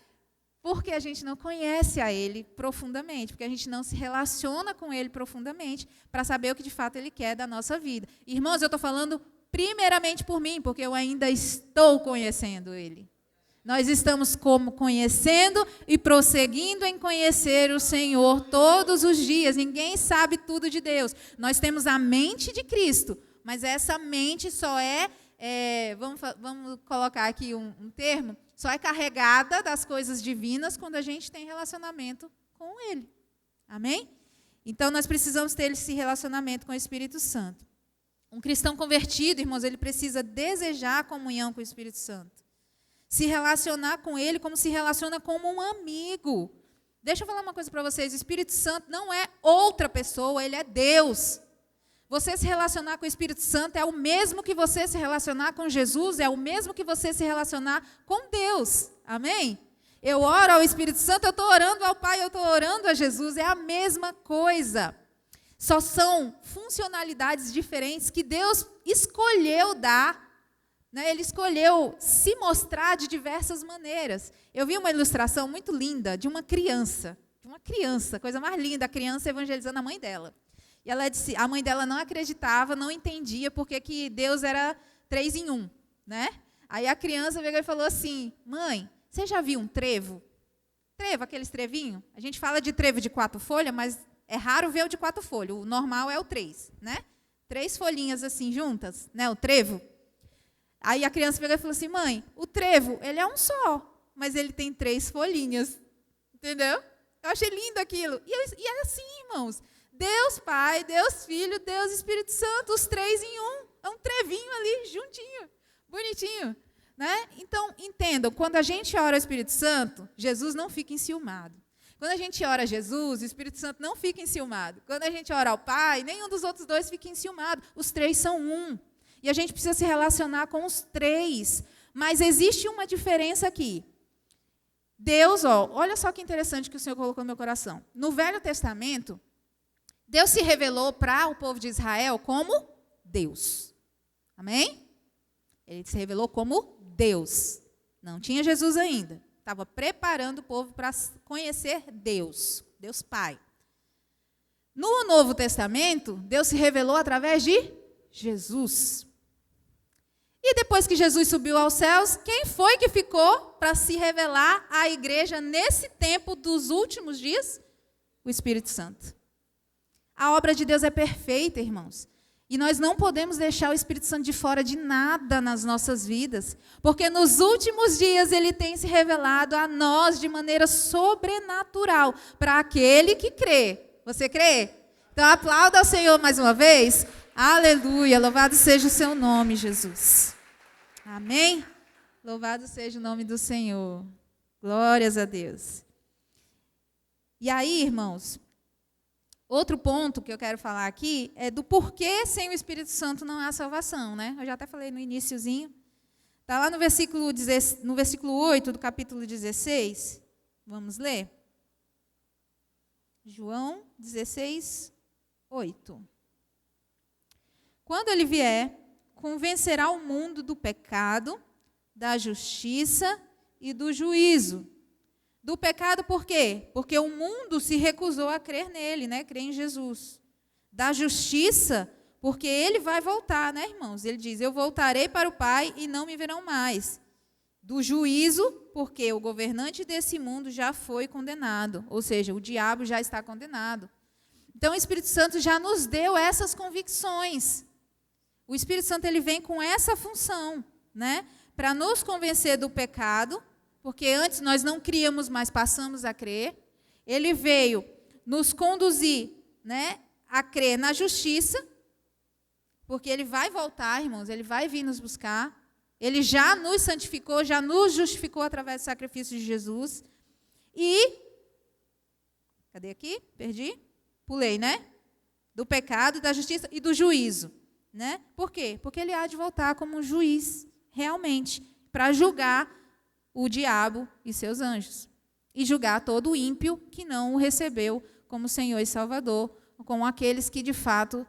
porque a gente não conhece a Ele profundamente, porque a gente não se relaciona com Ele profundamente para saber o que, de fato, Ele quer da nossa vida. Irmãos, eu estou falando primeiramente por mim, porque eu ainda estou conhecendo Ele. Nós estamos como conhecendo e prosseguindo em conhecer o Senhor todos os dias. Ninguém sabe tudo de Deus. Nós temos a mente de Cristo, mas essa mente só vamos colocar aqui um termo, só é carregada das coisas divinas quando a gente tem relacionamento com Ele. Amém? Então, nós precisamos ter esse relacionamento com o Espírito Santo. Um cristão convertido, irmãos, ele precisa desejar a comunhão com o Espírito Santo. Se relacionar com Ele como se relaciona com um amigo. Deixa eu falar uma coisa para vocês. O Espírito Santo não é outra pessoa, Ele é Deus. Você se relacionar com o Espírito Santo é o mesmo que você se relacionar com Jesus, é o mesmo que você se relacionar com Deus. Amém? Eu oro ao Espírito Santo, eu estou orando ao Pai, eu estou orando a Jesus. É a mesma coisa. Só são funcionalidades diferentes que Deus escolheu dar né? Ele escolheu se mostrar de diversas maneiras. Eu vi uma ilustração muito linda de uma criança, coisa mais linda, a criança evangelizando a mãe dela. E ela disse, a mãe dela não acreditava, não entendia porque que Deus era 3 em 1, né? Aí a criança veio e falou assim, mãe, você já viu um trevo? Trevo, aqueles trevinhos? A gente fala de trevo de 4 folhas, mas é raro ver o de 4 folhas. O normal é o 3, né? 3 folhinhas assim juntas, né? O trevo. Aí a criança pegou e falou assim, mãe, o trevo, ele é um só, mas ele tem 3 folhinhas. Entendeu? Eu achei lindo aquilo. E é assim, irmãos. Deus Pai, Deus Filho, Deus Espírito Santo, os 3 em 1. É um trevinho ali, juntinho, bonitinho. Né? Então, entendam, quando a gente ora ao Espírito Santo, Jesus não fica enciumado. Quando a gente ora a Jesus, o Espírito Santo não fica enciumado. Quando a gente ora ao Pai, nenhum dos outros 2 fica enciumado. Os 3 são um. E a gente precisa se relacionar com os 3. Mas existe uma diferença aqui. Deus, olha só que interessante que o Senhor colocou no meu coração. No Velho Testamento, Deus se revelou para o povo de Israel como Deus. Amém? Ele se revelou como Deus. Não tinha Jesus ainda. Estava preparando o povo para conhecer Deus, Deus Pai. No Novo Testamento, Deus se revelou através de Jesus. E depois que Jesus subiu aos céus, quem foi que ficou para se revelar à igreja nesse tempo dos últimos dias? O Espírito Santo. A obra de Deus é perfeita, irmãos. E nós não podemos deixar o Espírito Santo de fora de nada nas nossas vidas, porque nos últimos dias ele tem se revelado a nós de maneira sobrenatural, para aquele que crê. Você crê? Então aplauda ao Senhor mais uma vez. Aleluia, louvado seja o seu nome, Jesus. Amém? Louvado seja o nome do Senhor. Glórias a Deus. E aí, irmãos, outro ponto que eu quero falar aqui é do porquê sem o Espírito Santo não há salvação, né? Eu já até falei no iniciozinho. Está lá no versículo 8 do capítulo 16. Vamos ler? João 16, 8. Quando ele vier, convencerá o mundo do pecado, da justiça e do juízo. Do pecado por quê? Porque o mundo se recusou a crer nele, né? Crer em Jesus. Da justiça, porque ele vai voltar, né, irmãos? Ele diz, eu voltarei para o Pai e não me verão mais. Do juízo, porque o governante desse mundo já foi condenado. Ou seja, o diabo já está condenado. Então, o Espírito Santo já nos deu essas convicções. O Espírito Santo ele vem com essa função, né? Para nos convencer do pecado, porque antes nós não críamos, mas passamos a crer. Ele veio nos conduzir, né, a crer na justiça, porque ele vai voltar, irmãos, ele vai vir nos buscar. Ele já nos santificou, já nos justificou através do sacrifício de Jesus. E, cadê aqui? Perdi? Pulei, né? Do pecado, da justiça e do juízo. Né? Por quê? Porque ele há de voltar como um juiz, realmente, para julgar o diabo e seus anjos. E julgar todo o ímpio que não o recebeu como Senhor e Salvador, com aqueles que, de fato,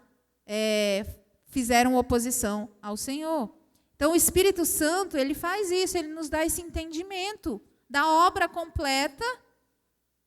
fizeram oposição ao Senhor. Então, o Espírito Santo, ele faz isso, ele nos dá esse entendimento da obra completa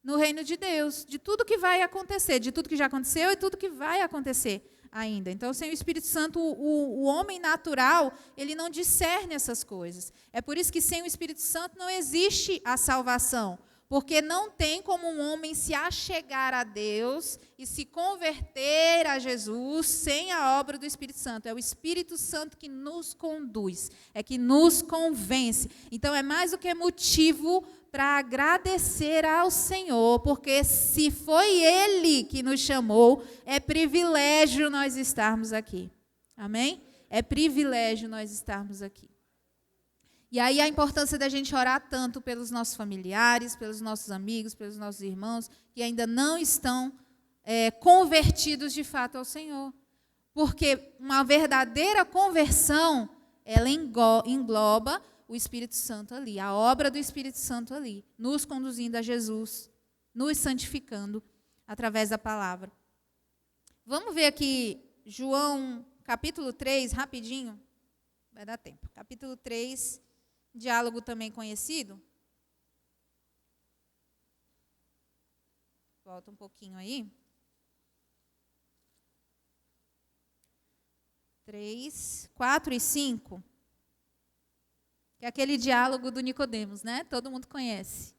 no reino de Deus, de tudo que vai acontecer, de tudo que já aconteceu e tudo que vai acontecer ainda. Então, sem o Espírito Santo, o homem natural, ele não discerne essas coisas. É por isso que sem o Espírito Santo não existe a salvação, porque não tem como um homem se achegar a Deus e se converter a Jesus sem a obra do Espírito Santo. É o Espírito Santo que nos conduz, é que nos convence. Então, é mais do que motivo para agradecer ao Senhor, porque se foi Ele que nos chamou, é privilégio nós estarmos aqui. Amém? É privilégio nós estarmos aqui. E aí a importância da gente orar tanto pelos nossos familiares, pelos nossos amigos, pelos nossos irmãos, que ainda não estão convertidos de fato ao Senhor. Porque uma verdadeira conversão, ela engloba o Espírito Santo ali, a obra do Espírito Santo ali, nos conduzindo a Jesus, nos santificando através da palavra. Vamos ver aqui João capítulo 3, rapidinho. vai dar tempo. Capítulo 3, diálogo também conhecido. Volta um pouquinho aí. 3, 4 e 5. Que é aquele diálogo do Nicodemos, né? Todo mundo conhece.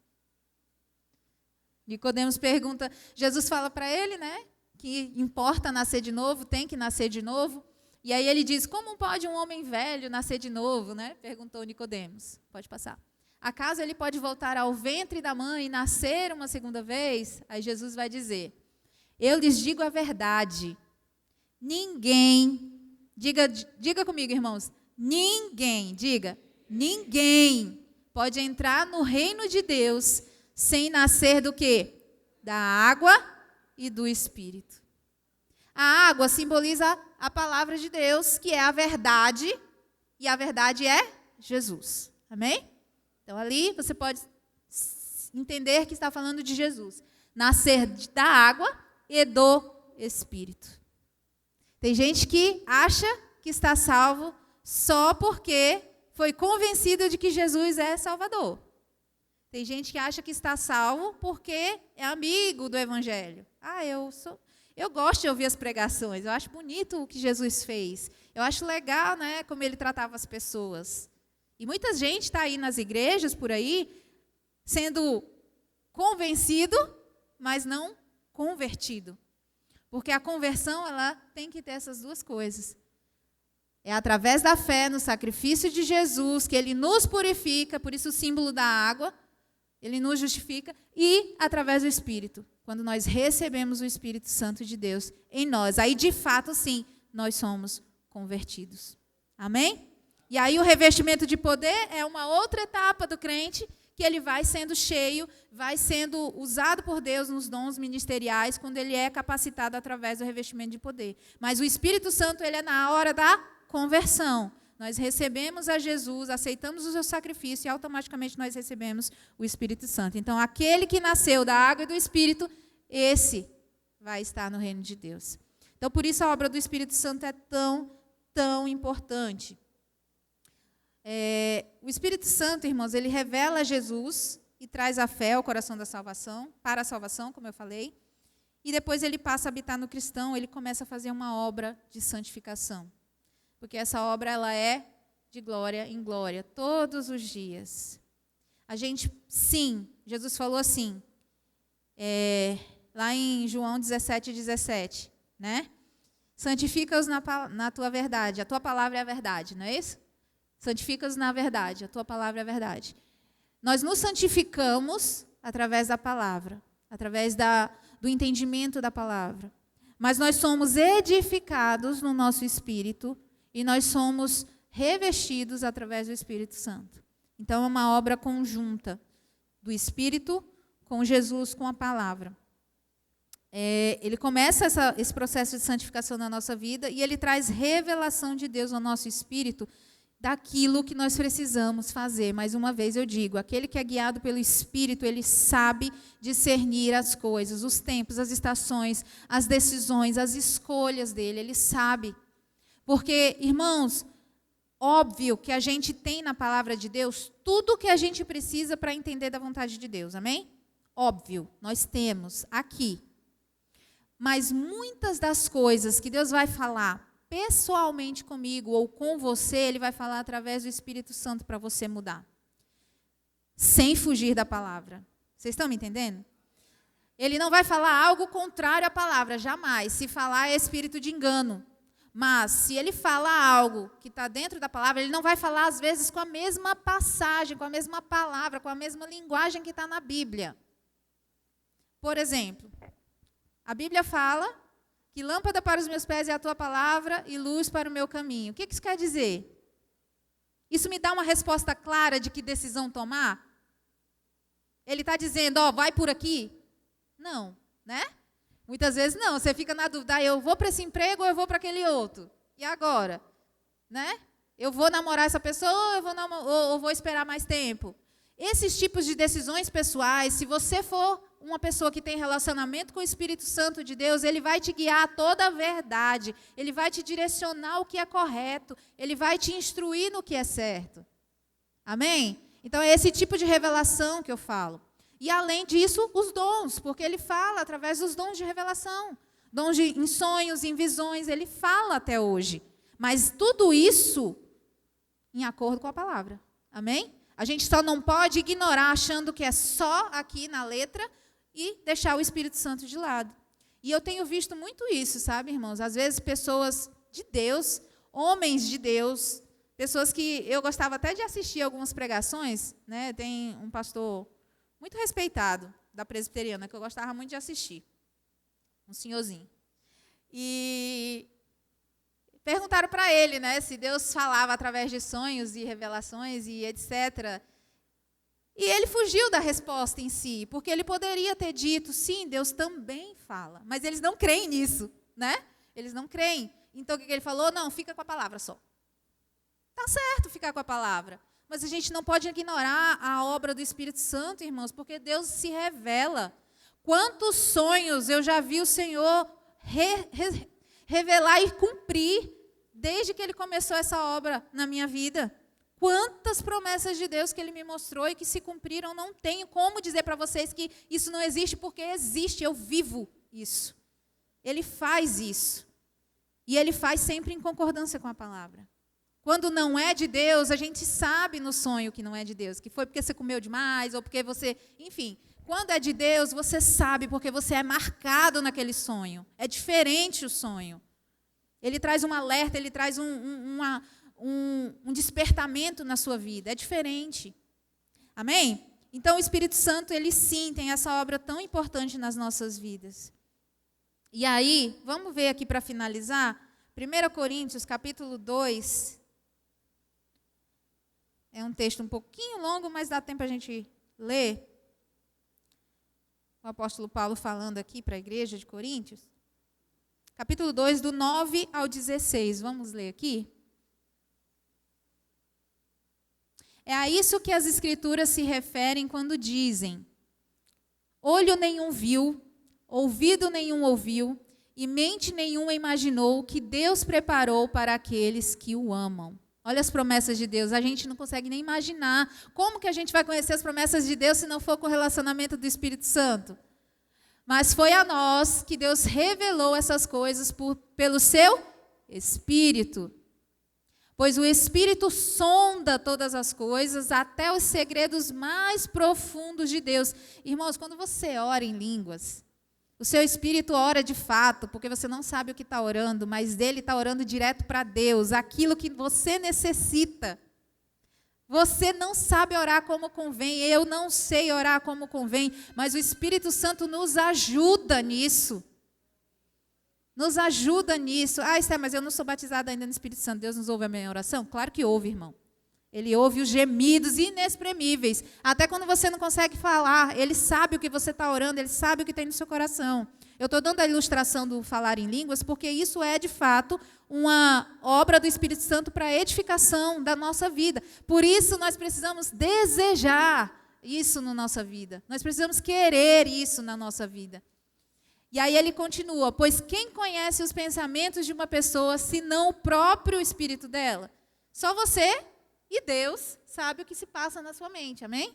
Nicodemos pergunta, Jesus fala para ele, né? Que importa nascer de novo, tem que nascer de novo. E aí ele diz, como pode um homem velho nascer de novo, né? Perguntou Nicodemos. Pode passar. Acaso ele pode voltar ao ventre da mãe e nascer uma segunda vez? Aí Jesus vai dizer, eu lhes digo a verdade. Ninguém, diga comigo, irmãos, ninguém pode entrar no reino de Deus sem nascer do quê? Da água e do Espírito. A água simboliza a palavra de Deus, que é a verdade, e a verdade é Jesus. Amém? Então, ali você pode entender que está falando de Jesus. Nascer da água e do Espírito. Tem gente que acha que está salvo só porque foi convencido de que Jesus é Salvador. Tem gente que acha que está salvo porque é amigo do Evangelho. Eu gosto de ouvir as pregações, eu acho bonito o que Jesus fez. Eu acho legal, né, como ele tratava as pessoas. E muita gente está aí nas igrejas, por aí, sendo convencido, mas não convertido. Porque a conversão, ela tem que ter essas duas coisas. É através da fé no sacrifício de Jesus que ele nos purifica, por isso o símbolo da água, ele nos justifica, e através do Espírito, quando nós recebemos o Espírito Santo de Deus em nós. Aí, de fato, sim, nós somos convertidos. Amém? E aí o revestimento de poder é uma outra etapa do crente, que ele vai sendo cheio, vai sendo usado por Deus nos dons ministeriais, quando ele é capacitado através do revestimento de poder. Mas o Espírito Santo, ele é na hora da conversão. Nós recebemos a Jesus, aceitamos o seu sacrifício e automaticamente nós recebemos o Espírito Santo. Então, aquele que nasceu da água e do Espírito, esse vai estar no reino de Deus. Então, por isso a obra do Espírito Santo é tão importante. O Espírito Santo, irmãos, ele revela Jesus e traz a fé ao coração da salvação, para a salvação, como eu falei. E depois ele passa a habitar no cristão, ele começa a fazer uma obra de santificação. Porque essa obra, ela é de glória em glória, todos os dias. A gente, sim, Jesus falou assim, lá em João 17:17, né? Santifica-os na tua verdade, a tua palavra é a verdade, não é isso? Santifica-os na verdade, a tua palavra é a verdade. Nós nos santificamos através da palavra, através do entendimento da palavra. Mas nós somos edificados no nosso espírito e nós somos revestidos através do Espírito Santo. Então, é uma obra conjunta do Espírito com Jesus, com a palavra. Ele começa esse processo de santificação na nossa vida e ele traz revelação de Deus ao nosso espírito daquilo que nós precisamos fazer. Mais uma vez eu digo, aquele que é guiado pelo Espírito, ele sabe discernir as coisas, os tempos, as estações, as decisões, as escolhas dele, ele sabe. Porque, irmãos, óbvio que a gente tem na palavra de Deus tudo o que a gente precisa para entender da vontade de Deus, amém? Óbvio, nós temos aqui. Mas muitas das coisas que Deus vai falar pessoalmente comigo ou com você, ele vai falar através do Espírito Santo para você mudar. Sem fugir da palavra. Vocês estão me entendendo? Ele não vai falar algo contrário à palavra, jamais. Se falar é espírito de engano. Mas se ele fala algo que está dentro da palavra, ele não vai falar às vezes com a mesma passagem, com a mesma palavra, com a mesma linguagem que está na Bíblia. Por exemplo, a Bíblia fala que lâmpada para os meus pés é a tua palavra e luz para o meu caminho. O que isso quer dizer? Isso me dá uma resposta clara de que decisão tomar? Ele está dizendo, vai por aqui? Não, né? Muitas vezes não, você fica na dúvida, eu vou para esse emprego ou eu vou para aquele outro? E agora? Né? Eu vou namorar essa pessoa ou vou esperar mais tempo? Esses tipos de decisões pessoais, se você for uma pessoa que tem relacionamento com o Espírito Santo de Deus, ele vai te guiar a toda a verdade, ele vai te direcionar o que é correto, ele vai te instruir no que é certo. Amém? Então, é esse tipo de revelação que eu falo. E, além disso, os dons, porque ele fala através dos dons de revelação. Dons em sonhos, em visões, ele fala até hoje. Mas tudo isso em acordo com a palavra. Amém? A gente só não pode ignorar achando que é só aqui na letra e deixar o Espírito Santo de lado. E eu tenho visto muito isso, sabe, irmãos? Às vezes, pessoas de Deus, homens de Deus, pessoas que eu gostava até de assistir algumas pregações, né? Tem um pastor muito respeitado da presbiteriana que eu gostava muito de assistir, um senhorzinho. E perguntaram para ele, né, se Deus falava através de sonhos e revelações e etc. E ele fugiu da resposta em si, porque ele poderia ter dito, sim, Deus também fala, mas eles não creem nisso, né? Eles não creem. Então, o que ele falou? Não, fica com a palavra só. Está certo ficar com a palavra, mas a gente não pode ignorar a obra do Espírito Santo, irmãos, porque Deus se revela. Quantos sonhos eu já vi o Senhor revelar e cumprir desde que Ele começou essa obra na minha vida. Quantas promessas de Deus que Ele me mostrou e que se cumpriram, não tenho como dizer para vocês que isso não existe, porque existe, eu vivo isso. Ele faz isso. E Ele faz sempre em concordância com a palavra. Quando não é de Deus, a gente sabe no sonho que não é de Deus, que foi porque você comeu demais, ou porque você, enfim. Quando é de Deus, você sabe, porque você é marcado naquele sonho. É diferente o sonho. Ele traz um alerta, ele traz um despertamento na sua vida. É diferente. Amém? Então, o Espírito Santo, ele sim, tem essa obra tão importante nas nossas vidas. E aí, vamos ver aqui para finalizar, 1 Coríntios, capítulo 2. É um texto um pouquinho longo, mas dá tempo a gente ler. O apóstolo Paulo falando aqui para a igreja de Coríntios. Capítulo 2, do 9 ao 16. Vamos ler aqui. É a isso que as Escrituras se referem quando dizem: olho nenhum viu, ouvido nenhum ouviu, e mente nenhuma imaginou o que Deus preparou para aqueles que o amam. Olha as promessas de Deus, a gente não consegue nem imaginar. Como que a gente vai conhecer as promessas de Deus se não for com o relacionamento do Espírito Santo? Mas foi a nós que Deus revelou essas coisas pelo seu Espírito. Pois o Espírito sonda todas as coisas, até os segredos mais profundos de Deus. Irmãos, quando você ora em línguas, o seu espírito ora de fato, porque você não sabe o que está orando, mas ele está orando direto para Deus, aquilo que você necessita. Você não sabe orar como convém, eu não sei orar como convém, mas o Espírito Santo nos ajuda nisso. Nos ajuda nisso. Ah, Esther, mas eu não sou batizada ainda no Espírito Santo. Deus nos ouve a minha oração? Claro que ouve, irmão. Ele ouve os gemidos inexprimíveis. Até quando você não consegue falar, Ele sabe o que você está orando, Ele sabe o que tem no seu coração. Eu estou dando a ilustração do falar em línguas, porque isso é, de fato, uma obra do Espírito Santo para a edificação da nossa vida. Por isso, nós precisamos desejar isso na nossa vida. Nós precisamos querer isso na nossa vida. E aí ele continua: pois quem conhece os pensamentos de uma pessoa, senão o próprio espírito dela? Só você e Deus sabe o que se passa na sua mente, amém?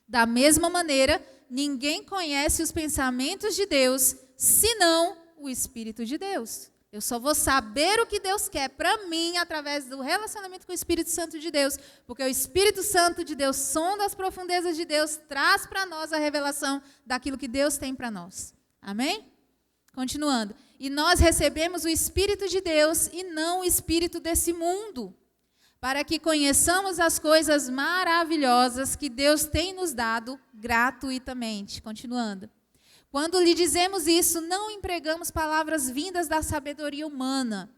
Da mesma maneira, ninguém conhece os pensamentos de Deus, senão o Espírito de Deus. Eu só vou saber o que Deus quer para mim através do relacionamento com o Espírito Santo de Deus, porque o Espírito Santo de Deus sonda as profundezas de Deus, traz para nós a revelação daquilo que Deus tem para nós. Amém? Continuando. E nós recebemos o Espírito de Deus e não o espírito desse mundo, para que conheçamos as coisas maravilhosas que Deus tem nos dado gratuitamente. Continuando. Quando lhe dizemos isso, não empregamos palavras vindas da sabedoria humana,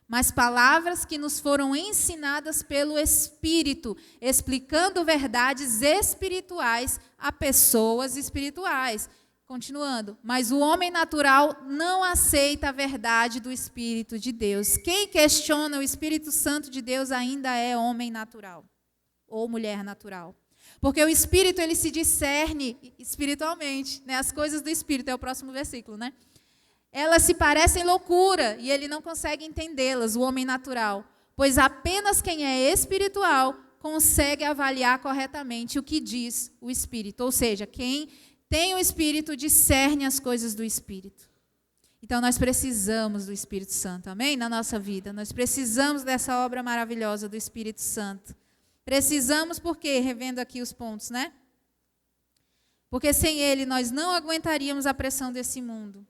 mas palavras que nos foram ensinadas pelo Espírito, explicando verdades espirituais a pessoas espirituais. Continuando, mas o homem natural não aceita a verdade do Espírito de Deus. Quem questiona o Espírito Santo de Deus ainda é homem natural ou mulher natural. Porque o Espírito, ele se discerne espiritualmente, né? As coisas do Espírito, é o próximo versículo, né? Elas se parecem loucura e ele não consegue entendê-las, o homem natural. Pois apenas quem é espiritual consegue avaliar corretamente o que diz o Espírito. Ou seja, quem tem o Espírito discerne as coisas do Espírito. Então, nós precisamos do Espírito Santo, amém? Na nossa vida. Nós precisamos dessa obra maravilhosa do Espírito Santo. Precisamos porque, revendo aqui os pontos, né? Porque sem ele nós não aguentaríamos a pressão desse mundo.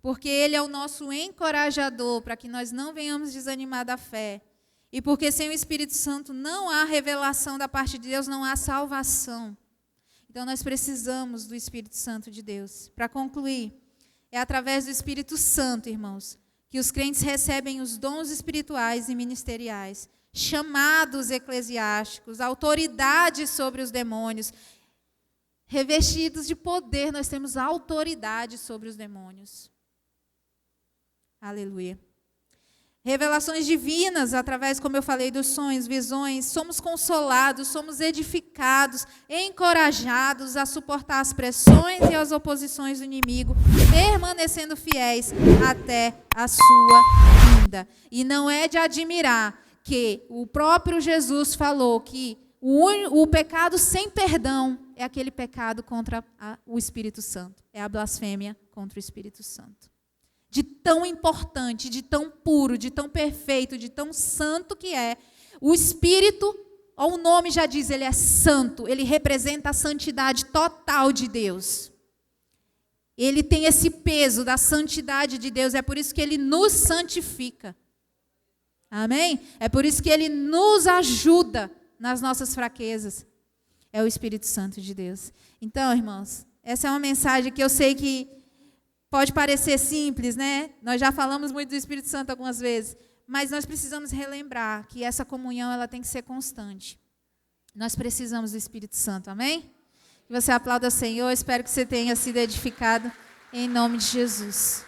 Porque ele é o nosso encorajador para que nós não venhamos desanimar da fé. E porque sem o Espírito Santo não há revelação da parte de Deus, não há salvação. Então nós precisamos do Espírito Santo de Deus. Para concluir, é através do Espírito Santo, irmãos, que os crentes recebem os dons espirituais e ministeriais, chamados eclesiásticos, autoridade sobre os demônios. Revestidos de poder, nós temos autoridade sobre os demônios. Aleluia. Revelações divinas, através, como eu falei, dos sonhos, visões, somos consolados, somos edificados, encorajados a suportar as pressões e as oposições do inimigo, permanecendo fiéis até a sua vinda. E não é de admirar que o próprio Jesus falou que o pecado sem perdão é aquele pecado contra o Espírito Santo, é a blasfêmia contra o Espírito Santo. De tão importante, de tão puro, de tão perfeito, de tão santo que é, o Espírito, o nome já diz, ele é santo, ele representa a santidade total de Deus. Ele tem esse peso da santidade de Deus, é por isso que ele nos santifica. Amém? É por isso que ele nos ajuda nas nossas fraquezas. É o Espírito Santo de Deus. Então, irmãos, essa é uma mensagem que eu sei que pode parecer simples, né? Nós já falamos muito do Espírito Santo algumas vezes, mas nós precisamos relembrar que essa comunhão ela tem que ser constante. Nós precisamos do Espírito Santo, amém? Que você aplauda o Senhor, espero que você tenha sido edificado em nome de Jesus.